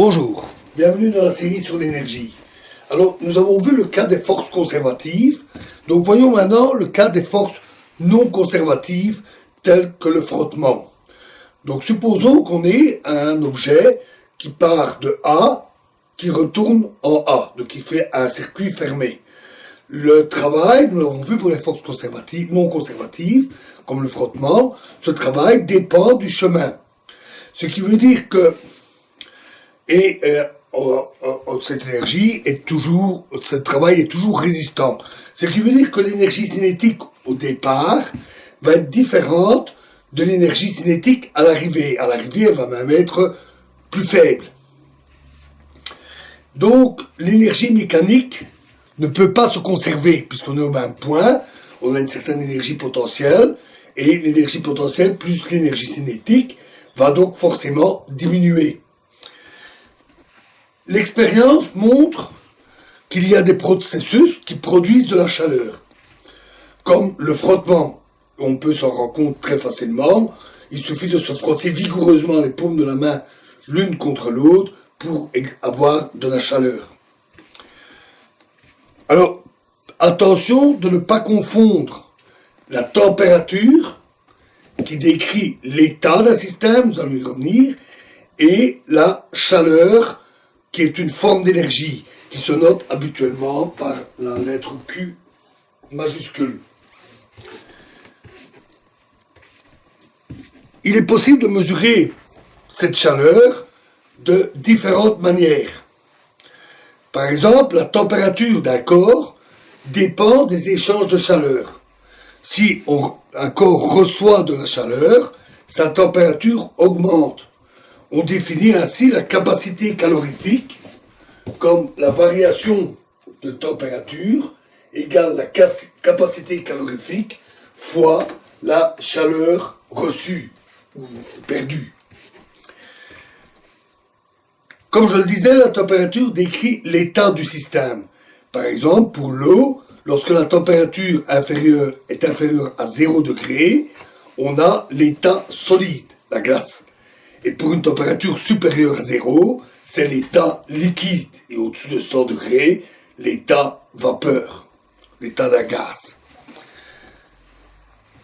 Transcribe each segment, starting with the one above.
Bonjour, bienvenue dans la série sur l'énergie. Alors, nous avons vu le cas des forces conservatives, donc voyons maintenant le cas des forces non conservatives, telles que le frottement. Donc, supposons qu'on ait un objet qui part de A, qui retourne en A, donc qui fait un circuit fermé. Le travail, nous l'avons vu pour les forces conservatives, non conservatives, comme le frottement, ce travail dépend du chemin. Ce qui veut dire que cette énergie est toujours, ce travail est toujours résistant. Ce qui veut dire que l'énergie cinétique au départ va être différente de l'énergie cinétique à l'arrivée. À l'arrivée, elle va même être plus faible. Donc, l'énergie mécanique ne peut pas se conserver, puisqu'on est au même point, on a une certaine énergie potentielle, et l'énergie potentielle plus l'énergie cinétique va donc forcément diminuer. L'expérience montre qu'il y a des processus qui produisent de la chaleur, comme le frottement. On peut s'en rendre compte très facilement. Il suffit de se frotter vigoureusement les paumes de la main l'une contre l'autre pour avoir de la chaleur. Alors, attention de ne pas confondre la température, qui décrit l'état d'un système, nous allons y revenir, et la chaleur, qui est une forme d'énergie, qui se note habituellement par la lettre Q majuscule. Il est possible de mesurer cette chaleur de différentes manières. Par exemple, la température d'un corps dépend des échanges de chaleur. Si un corps reçoit de la chaleur, sa température augmente. On définit ainsi la capacité calorifique comme la variation de température égale la capacité calorifique fois la chaleur reçue ou perdue. Comme je le disais, la température décrit l'état du système. Par exemple, pour l'eau, lorsque la température est inférieure à 0 degré, on a l'état solide, la glace. Et pour une température supérieure à 0, c'est l'état liquide. Et au-dessus de 100 degrés, l'état vapeur, l'état d'un gaz.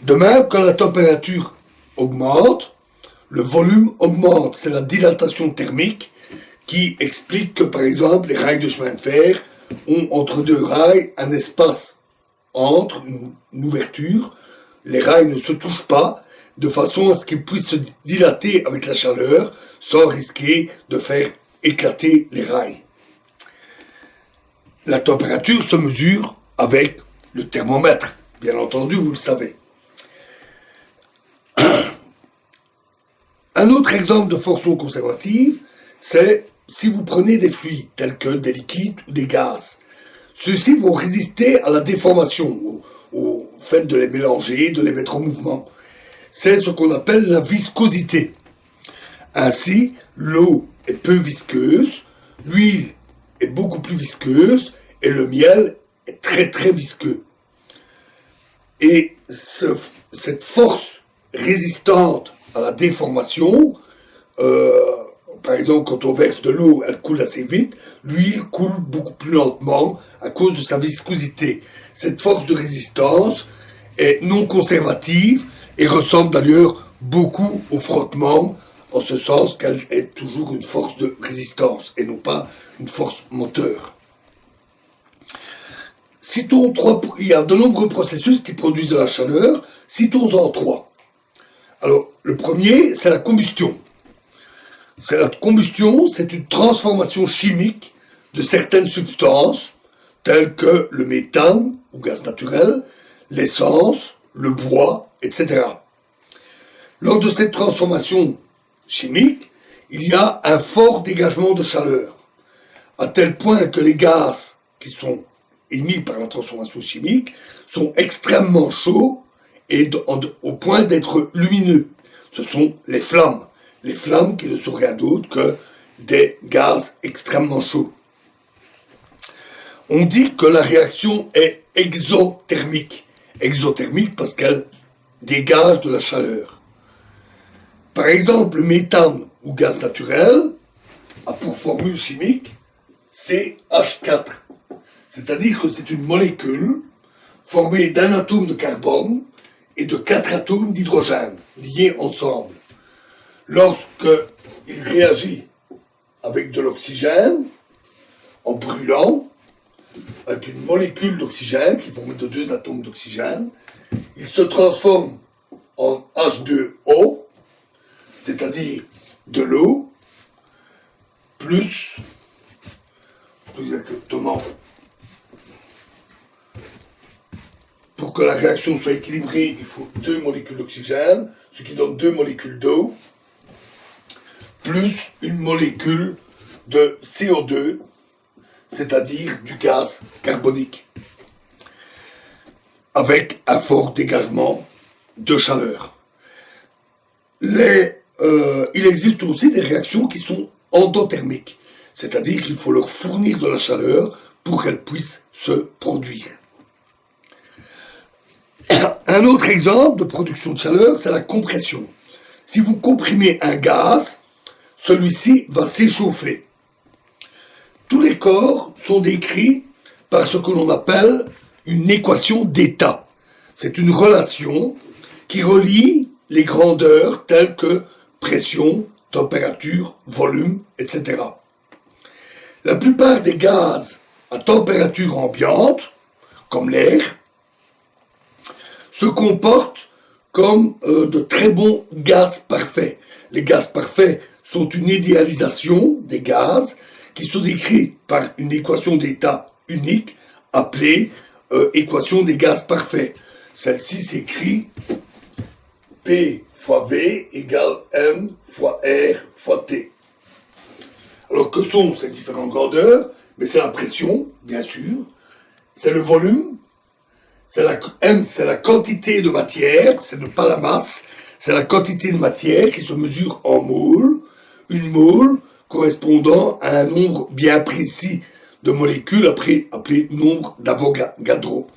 De même, quand la température augmente, le volume augmente. C'est la dilatation thermique qui explique que, par exemple, les rails de chemin de fer ont entre deux rails un espace entre, une ouverture. Les rails ne se touchent pas, de façon à ce qu'ils puissent se dilater avec la chaleur sans risquer de faire éclater les rails. La température se mesure avec le thermomètre, bien entendu, vous le savez. Un autre exemple de force non conservative, c'est si vous prenez des fluides tels que des liquides ou des gaz. Ceux-ci vont résister à la déformation, au fait de les mélanger, de les mettre en mouvement. C'est ce qu'on appelle la viscosité. Ainsi, l'eau est peu visqueuse, l'huile est beaucoup plus visqueuse et le miel est très très visqueux. Et cette force résistante à la déformation, par exemple, quand on verse de l'eau, elle coule assez vite, l'huile coule beaucoup plus lentement à cause de sa viscosité. Cette force de résistance est non conservative et ressemble d'ailleurs beaucoup au frottement, en ce sens qu'elle est toujours une force de résistance et non pas une force moteur. Citons il y a de nombreux processus qui produisent de la chaleur, citons-en trois. Alors, le premier, c'est la combustion. La combustion, c'est une transformation chimique de certaines substances, telles que le méthane, ou gaz naturel, l'essence, le bois, etc. Lors de cette transformation chimique, il y a un fort dégagement de chaleur, à tel point que les gaz qui sont émis par la transformation chimique sont extrêmement chauds et au point d'être lumineux. Ce sont les flammes qui ne sont rien d'autre que des gaz extrêmement chauds. On dit que la réaction est exothermique. Exothermique parce qu'elle dégage de la chaleur. Par exemple, le méthane ou gaz naturel a pour formule chimique CH4. C'est-à-dire que c'est une molécule formée d'un atome de carbone et de 4 atomes d'hydrogène liés ensemble. Lorsqu'il réagit avec de l'oxygène, en brûlant, avec une molécule d'oxygène qui est formée de 2 atomes d'oxygène, il se transforme en H2O, c'est-à-dire de l'eau, plus exactement, pour que la réaction soit équilibrée, il faut 2 molécules d'oxygène, ce qui donne 2 molécules d'eau, plus une molécule de CO2, c'est-à-dire du gaz carbonique, avec un fort dégagement de chaleur. Il existe aussi des réactions qui sont endothermiques, c'est-à-dire qu'il faut leur fournir de la chaleur pour qu'elles puissent se produire. Un autre exemple de production de chaleur, c'est la compression. Si vous comprimez un gaz, celui-ci va s'échauffer. Tous les corps sont décrits par ce que l'on appelle une équation d'état. C'est une relation qui relie les grandeurs telles que pression, température, volume, etc. La plupart des gaz à température ambiante, comme l'air, se comportent comme de très bons gaz parfaits. Les gaz parfaits sont une idéalisation des gaz qui sont décrits par une équation d'état unique appelée équation des gaz parfaits. Celle-ci s'écrit P fois V égale M fois R fois T. Alors que sont ces différentes grandeurs? Mais c'est la pression, bien sûr, c'est le volume, M c'est la quantité de matière, c'est pas la masse, c'est la quantité de matière qui se mesure en moles, une mole correspondant à un nombre bien précis de molécules appelé nombre d'Avogadro,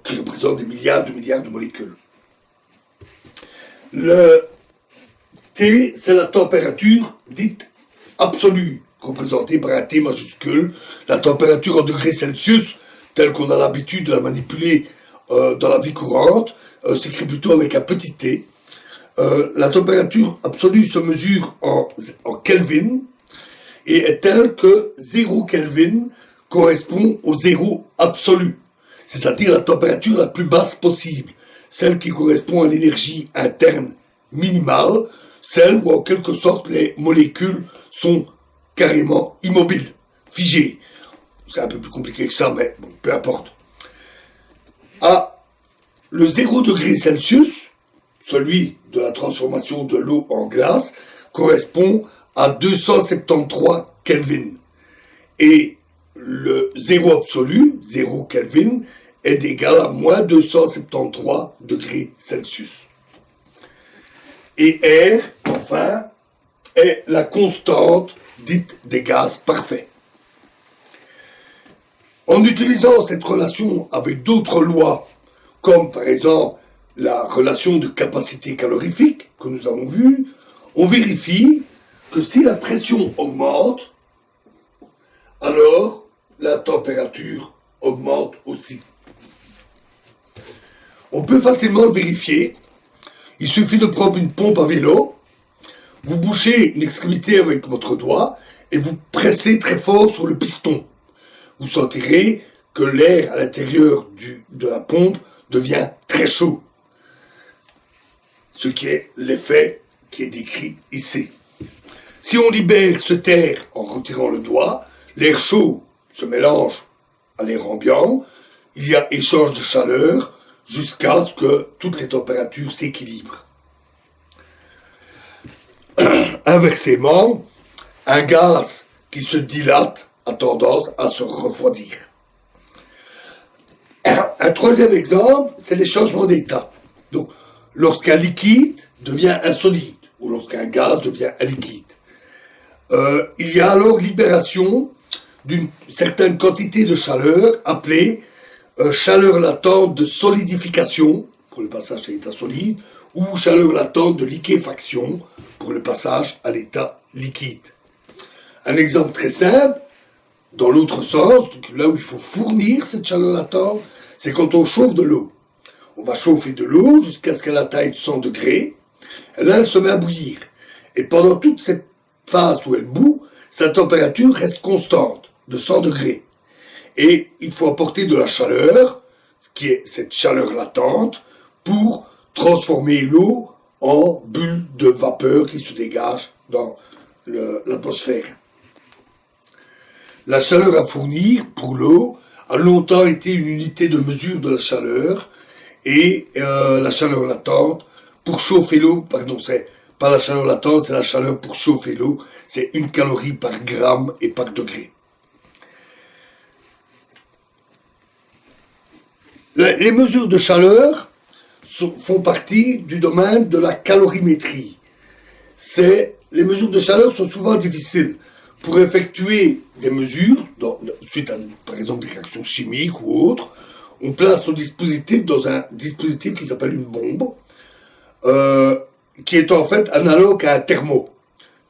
qui représente des milliards de molécules. Le T, c'est la température dite absolue, représentée par un T majuscule. La température en degrés Celsius, telle qu'on a l'habitude de la manipuler dans la vie courante, s'écrit plutôt avec un petit t. La température absolue se mesure en Kelvin et est telle que 0 Kelvin correspond au zéro absolu, c'est-à-dire la température la plus basse possible, celle qui correspond à l'énergie interne minimale, celle où en quelque sorte les molécules sont carrément immobiles, figées. C'est un peu plus compliqué que ça, mais bon, peu importe. À le 0 degré Celsius, celui de la transformation de l'eau en glace, correspond à 273 Kelvin. Et le zéro absolu, 0 Kelvin, est égal à moins 273 degrés Celsius. Et R, enfin, est la constante dite des gaz parfaits. En utilisant cette relation avec d'autres lois, comme par exemple la relation de capacité calorifique que nous avons vue, on vérifie que si la pression augmente, alors la température augmente aussi. On peut facilement le vérifier. Il suffit de prendre une pompe à vélo, vous bouchez une extrémité avec votre doigt et vous pressez très fort sur le piston. Vous sentirez que l'air à l'intérieur de la pompe devient très chaud. Ce qui est l'effet qui est décrit ici. Si on libère cette air en retirant le doigt, l'air chaud se mélange à l'air ambiant, il y a échange de chaleur jusqu'à ce que toutes les températures s'équilibrent. Inversement, un gaz qui se dilate a tendance à se refroidir. Un troisième exemple, c'est les changements d'état. Donc, lorsqu'un liquide devient un solide, ou lorsqu'un gaz devient un liquide, il y a alors libération d'une certaine quantité de chaleur appelée chaleur latente de solidification, pour le passage à l'état solide, ou chaleur latente de liquéfaction, pour le passage à l'état liquide. Un exemple très simple, dans l'autre sens, là où il faut fournir cette chaleur latente, c'est quand on chauffe de l'eau. On va chauffer de l'eau jusqu'à ce qu'elle atteigne 100 degrés. Et là, elle se met à bouillir. Et pendant toute cette phase où elle bout, sa température reste constante, de 100 degrés. Et il faut apporter de la chaleur, qui est cette chaleur latente, pour transformer l'eau en bulles de vapeur qui se dégagent dans l'atmosphère. La chaleur à fournir pour l'eau a longtemps été une unité de mesure de la chaleur, et la chaleur latente, pour chauffer l'eau, pardon, c'est pas la chaleur latente, c'est la chaleur pour chauffer l'eau, c'est 1 calorie par gramme et par degré. Les mesures de chaleur font partie du domaine de la calorimétrie. Les mesures de chaleur sont souvent difficiles. Pour effectuer des mesures, suite à par exemple des réactions chimiques ou autres, on place le dispositif dans un dispositif qui s'appelle une bombe, qui est en fait analogue à un thermo,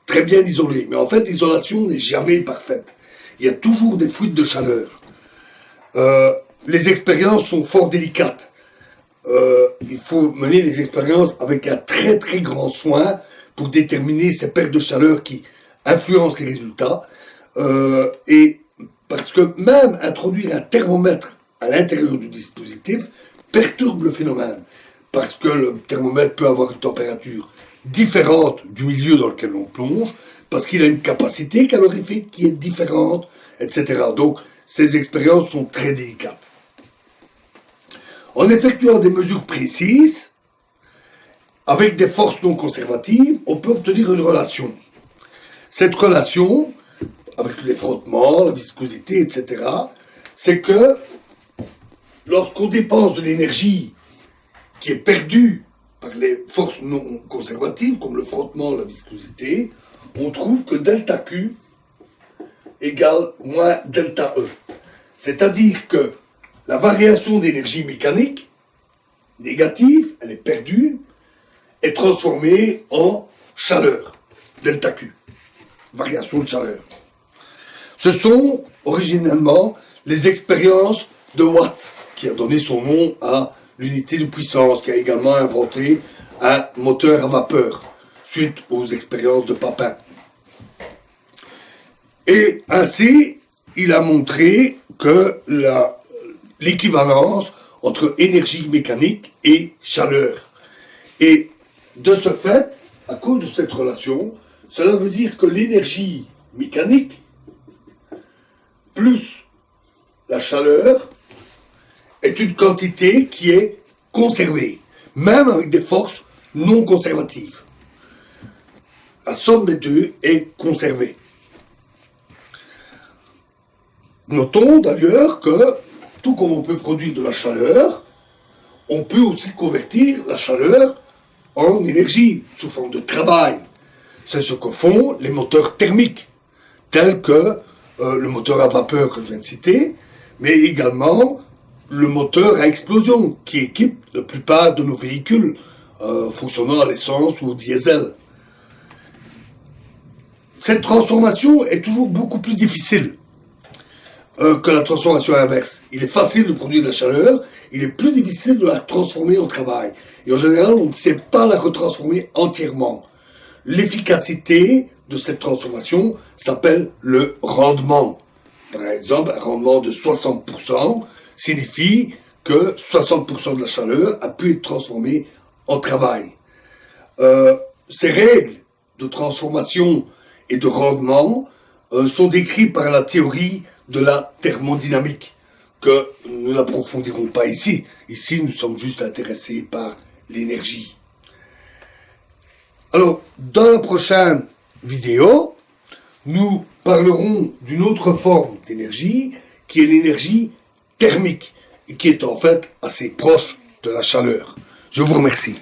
très bien isolé. Mais en fait, l'isolation n'est jamais parfaite. Il y a toujours des fuites de chaleur. Les expériences sont fort délicates. Il faut mener les expériences avec un très très grand soin pour déterminer ces pertes de chaleur qui influencent les résultats. Et parce que même introduire un thermomètre à l'intérieur du dispositif perturbe le phénomène. Parce que le thermomètre peut avoir une température différente du milieu dans lequel on plonge, parce qu'il a une capacité calorifique qui est différente, etc. Donc, ces expériences sont très délicates. En effectuant des mesures précises, avec des forces non conservatives, on peut obtenir une relation. Cette relation, avec les frottements, la viscosité, etc., c'est que lorsqu'on dépense de l'énergie qui est perdue par les forces non conservatives, comme le frottement, la viscosité, on trouve que delta Q égale moins delta E. C'est-à-dire que la variation d'énergie mécanique négative, elle est perdue, est transformée en chaleur, delta Q, variation de chaleur. Ce sont originellement les expériences de Watt, qui a donné son nom à l'unité de puissance, qui a également inventé un moteur à vapeur, suite aux expériences de Papin. Et ainsi, il a montré que l'équivalence entre énergie mécanique et chaleur. Et de ce fait, à cause de cette relation, cela veut dire que l'énergie mécanique plus la chaleur est une quantité qui est conservée, même avec des forces non conservatives. La somme des deux est conservée. Notons d'ailleurs que, tout comme on peut produire de la chaleur, on peut aussi convertir la chaleur en énergie, sous forme de travail. C'est ce que font les moteurs thermiques, tels que le moteur à vapeur que je viens de citer, mais également le moteur à explosion, qui équipe la plupart de nos véhicules, fonctionnant à l'essence ou au diesel. Cette transformation est toujours beaucoup plus difficile que la transformation inverse. Il est facile de produire de la chaleur, il est plus difficile de la transformer en travail. Et en général, on ne sait pas la retransformer entièrement. L'efficacité de cette transformation s'appelle le rendement. Par exemple, un rendement de 60% signifie que 60% de la chaleur a pu être transformée en travail. Ces règles de transformation et de rendement sont décrites par la théorie de la thermodynamique, que nous n'approfondirons pas ici. Ici, nous sommes juste intéressés par l'énergie. Alors, dans la prochaine vidéo, nous parlerons d'une autre forme d'énergie, qui est l'énergie thermique, et qui est en fait assez proche de la chaleur. Je vous remercie.